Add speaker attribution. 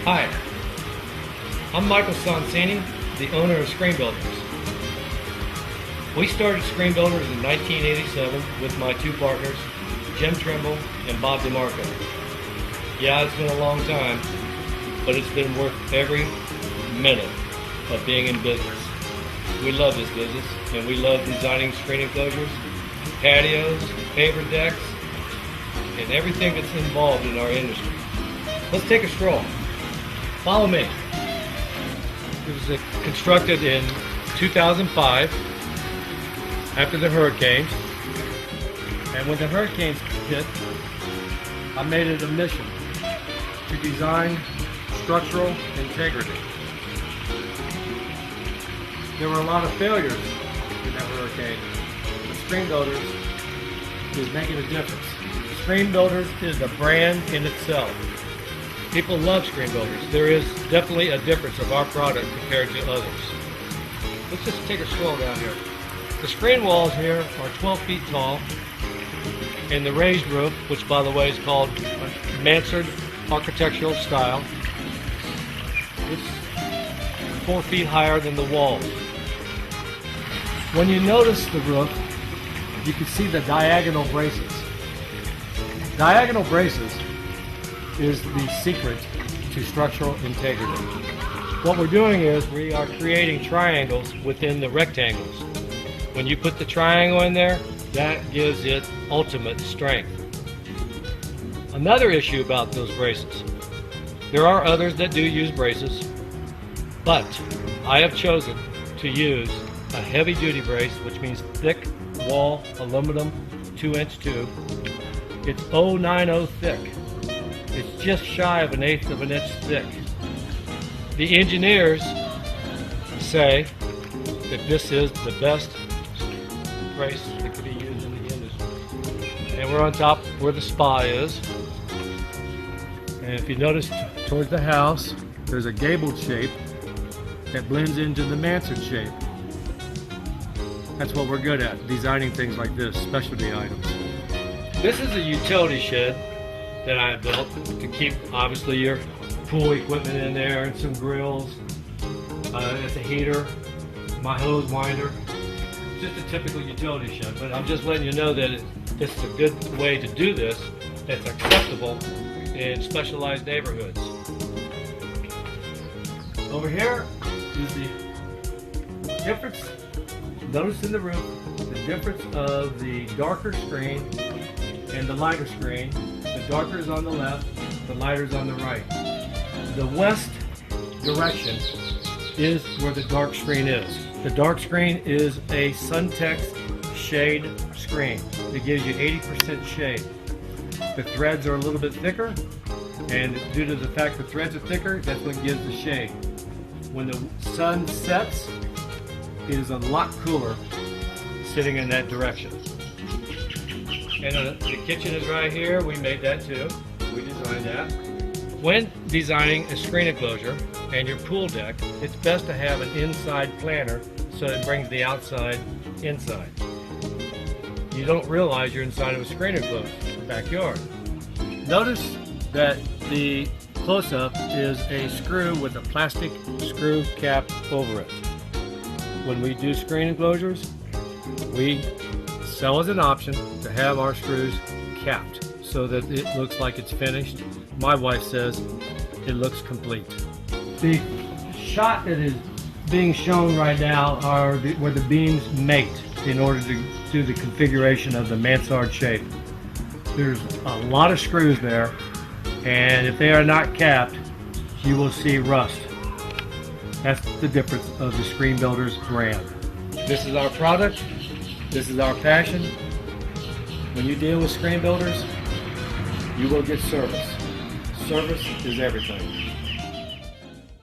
Speaker 1: Hi, I'm Michael Sonsini, the owner of Screen Builders. We started Screen Builders in 1987 with my two partners, Jim Trimble and Bob Demarco. Yeah, it's been a long time, but it's been worth every minute of being in business. We love this business, and we love designing screen enclosures, patios, paver decks, and everything that's involved in our industry. Let's take a stroll. Follow me. It was constructed in 2005 after the hurricanes. And when the hurricanes hit, I made it a mission to design structural integrity. There were a lot of failures in that hurricane. The Screen Builders is making a difference. Screen Builders is a brand in itself. People love Screen Builders. There is definitely a difference of our product compared to others. Let's just take a stroll down here. The screen walls here are 12 feet tall, and the raised roof, which by the way is called mansard architectural style, it's 4 feet higher than the walls. When you notice the roof, you can see the diagonal braces. Diagonal braces is the secret to structural integrity. What we're doing is we are creating triangles within the rectangles. When you put the triangle in there, that gives it ultimate strength. Another issue about those braces, there are others that do use braces, but I have chosen to use a heavy duty brace, which means thick wall aluminum 2-inch tube. It's 090 thick. It's just shy of 1/8 of an inch thick. The engineers say that this is the best brace that could be used in the industry. And we're on top where the spa is. And if you notice towards the house, there's a gabled shape that blends into the mansard shape. That's what we're good at, designing things like this, specialty items. This is a utility shed that I built to keep obviously your pool equipment in there and some grills. It's a heater, my hose winder. Just a typical utility shed, but I'm just letting you know that this is a good way to do this that's acceptable in specialized neighborhoods. Over here is the difference. Notice in the roof the difference of the darker screen and the lighter screen. The darker is on the left, the lighter is on the right. The west direction is where the dark screen is. The dark screen is a Suntex shade screen. It gives you 80% shade. The threads are a little bit thicker, and due to the fact the threads are thicker, that's what gives the shade. When the sun sets, it is a lot cooler sitting in that direction. And the kitchen is right here. We made that too. We designed that. When designing a screen enclosure and your pool deck, it's best to have an inside planter so it brings the outside inside. You don't realize you're inside of a screen enclosure backyard. Notice that the close-up is a screw with a plastic screw cap over it. When we do screen enclosures, we sell as an option to have our screws capped so that it looks like it's finished. My wife says it looks complete. The shot that is being shown right now are where the beams mate in order to do the configuration of the mansard shape. There's a lot of screws there, and if they are not capped, you will see rust. That's the difference of the Screen Builders brand. This is our product. This is our passion. When you deal with Screen Builders, you will get service. Service is everything.